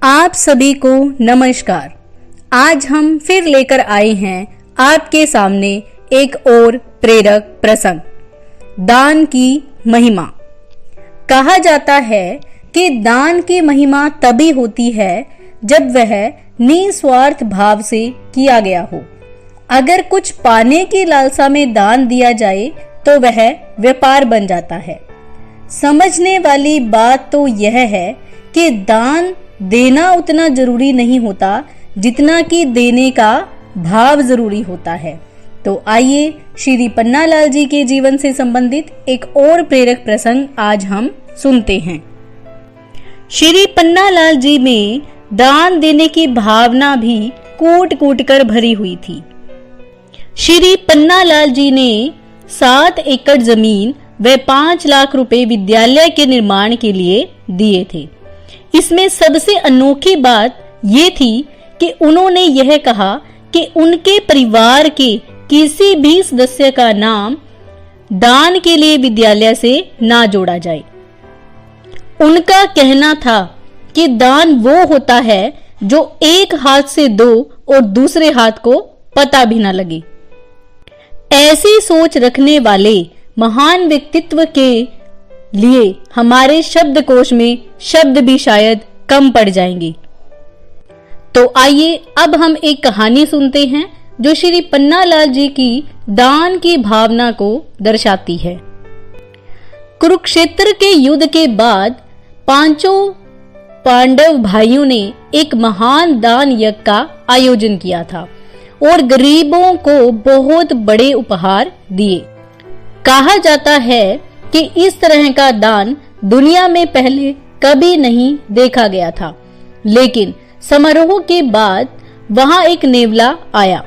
आप सभी को नमस्कार। आज हम फिर लेकर आए हैं आपके सामने एक और प्रेरक प्रसंग, दान की महिमा। कहा जाता है कि दान की महिमा तभी होती है जब वह निस्वार्थ भाव से किया गया हो। अगर कुछ पाने की लालसा में दान दिया जाए तो वह व्यापार बन जाता है। समझने वाली बात तो यह है कि दान देना उतना जरूरी नहीं होता जितना कि देने का भाव जरूरी होता है। तो आइए श्री पन्नालाल जी के जीवन से संबंधित एक और प्रेरक प्रसंग आज हम सुनते हैं। श्री पन्नालाल जी में दान देने की भावना भी कूट कूट कर भरी हुई थी। श्री पन्नालाल जी ने 7 एकड़ जमीन व 5 लाख रुपए विद्यालय के निर्माण के लिए दिए थे। इसमें सबसे अनोखी बात ये थी कि उन्होंने यह कहा कि उनके परिवार के किसी भी सदस्य का नाम दान के लिए विद्यालय से ना जोड़ा जाए। उनका कहना था कि दान वो होता है जो एक हाथ से दो और दूसरे हाथ को पता भी ना लगे। ऐसी सोच रखने वाले महान व्यक्तित्व के लिए हमारे शब्दकोश में शब्द भी शायद कम पड़ जाएंगे। तो आइए अब हम एक कहानी सुनते हैं जो श्री पन्नालाल जी की दान की भावना को दर्शाती है। कुरुक्षेत्र के युद्ध के बाद 5 पांडव भाइयों ने एक महान दान यज्ञ का आयोजन किया था और गरीबों को बहुत बड़े उपहार दिए। कहा जाता है कि इस तरह का दान दुनिया में पहले कभी नहीं देखा गया था। लेकिन समारोह के बाद वहां एक नेवला आया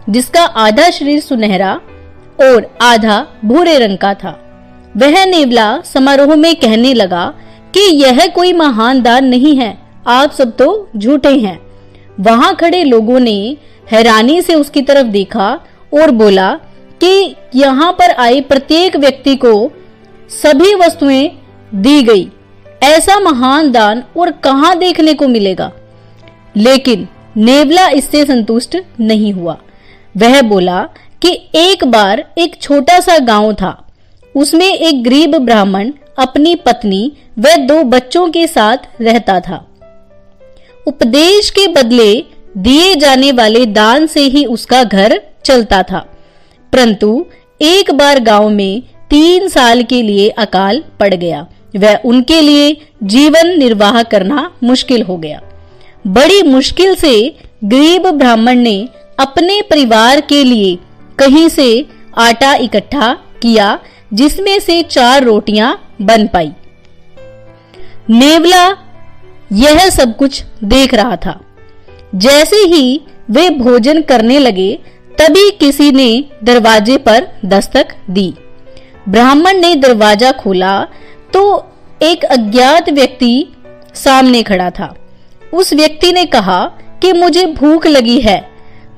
जिसका आधा शरीर सुनहरा और आधा भूरे रंग का था। वह नेवला समारोह में कहने लगा कि यह कोई महान दान नहीं है, आप सब तो झूठे हैं। वहां खड़े लोगों ने हैरानी से उसकी तरफ देखा और बोला कि यहाँ पर आए प्रत्येक व्यक्ति को सभी वस्तुएं दी गई, ऐसा महान दान और कहां देखने को मिलेगा। लेकिन नेवला इससे संतुष्ट नहीं हुआ। वह बोला कि एक बार एक छोटा सा गांव था। उसमें एक गरीब ब्राह्मण अपनी पत्नी व 2 बच्चों के साथ रहता था। उपदेश के बदले दिए जाने वाले दान से ही उसका घर चलता था। परंतु एक बार गांव में 3 साल के लिए अकाल पड़ गया। वह उनके लिए जीवन निर्वाह करना मुश्किल हो गया। बड़ी मुश्किल से गरीब ब्राह्मण ने अपने परिवार के लिए कहीं से आटा इकट्ठा किया जिसमें से 4 रोटियां बन पाई। नेवला यह सब कुछ देख रहा था। जैसे ही वे भोजन करने लगे तभी किसी ने दरवाजे पर दस्तक दी। ब्राह्मण ने दरवाजा खोला तो एक अज्ञात व्यक्ति सामने खड़ा था। उस व्यक्ति ने कहा कि मुझे भूख लगी है।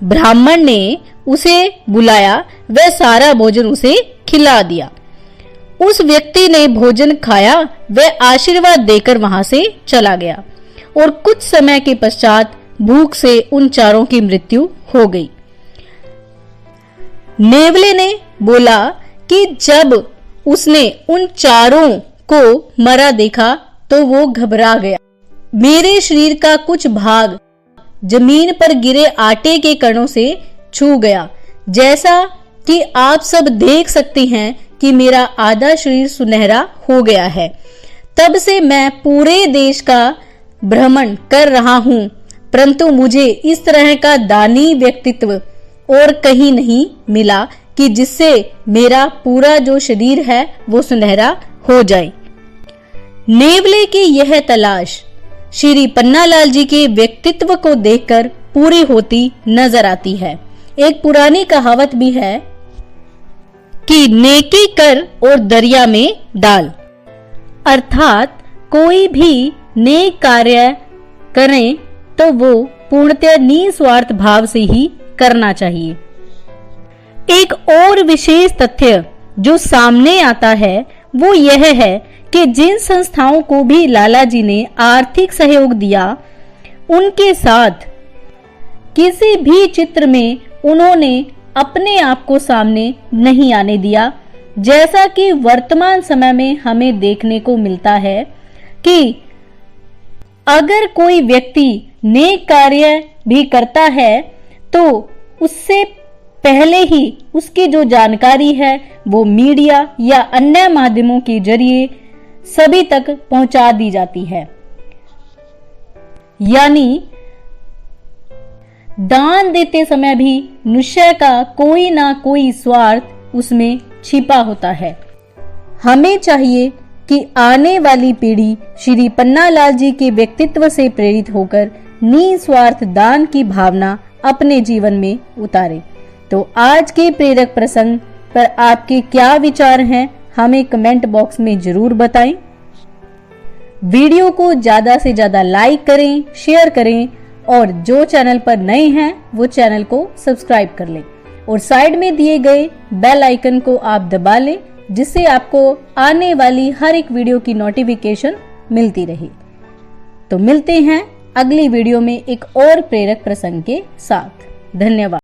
ब्राह्मण ने उसे बुलाया व सारा भोजन उसे खिला दिया। उस व्यक्ति ने भोजन खाया व आशीर्वाद देकर वहां से चला गया और कुछ समय के पश्चात भूख से उन 4 की मृत्यु हो गई। नेवले ने बोला कि जब उसने उन 4 को मरा देखा तो वो घबरा गया। मेरे शरीर का कुछ भाग जमीन पर गिरे आटे के कणों से छू गया। जैसा कि आप सब देख सकते हैं कि मेरा आधा शरीर सुनहरा हो गया है। तब से मैं पूरे देश का भ्रमण कर रहा हूं, परंतु मुझे इस तरह का दानी व्यक्तित्व और कहीं नहीं मिला कि जिससे मेरा पूरा जो शरीर है वो सुनहरा हो जाए। नेवले की यह तलाश श्री पन्नालाल जी के व्यक्तित्व को देखकर पूरी होती नजर आती है। एक पुरानी कहावत भी है कि नेकी कर और दरिया में डाल, अर्थात कोई भी नेक कार्य करें तो वो पूर्णतः निस्वार्थ भाव से ही करना चाहिए। एक और विशेष तथ्य जो सामने आता है वो यह है कि जिन संस्थाओं को भी लाला जी ने आर्थिक सहयोग दिया उनके साथ किसी भी चित्र में उन्होंने अपने आप को सामने नहीं आने दिया, जैसा कि वर्तमान समय में हमें देखने को मिलता है कि अगर कोई व्यक्ति नेक कार्य भी करता है तो उससे पहले ही उसकी जो जानकारी है वो मीडिया या अन्य माध्यमों के जरिए सभी तक पहुंचा दी जाती है। यानी दान देते समय भी निश्चय का कोई ना कोई स्वार्थ उसमें छिपा होता है। हमें चाहिए कि आने वाली पीढ़ी श्री पन्नालाल जी के व्यक्तित्व से प्रेरित होकर निस्वार्थ दान की भावना अपने जीवन में उतारे। तो आज के प्रेरक प्रसंग पर आपके क्या विचार हैं, हमें कमेंट बॉक्स में जरूर बताएं। वीडियो को ज्यादा से ज्यादा लाइक करें, शेयर करें और जो चैनल पर नए हैं वो चैनल को सब्सक्राइब कर लें और साइड में दिए गए बेल आइकन को आप दबा लें, जिससे आपको आने वाली हर एक वीडियो की नोटिफिकेशन मिलती रहे। तो मिलते हैं अगली वीडियो में एक और प्रेरक प्रसंग के साथ। धन्यवाद।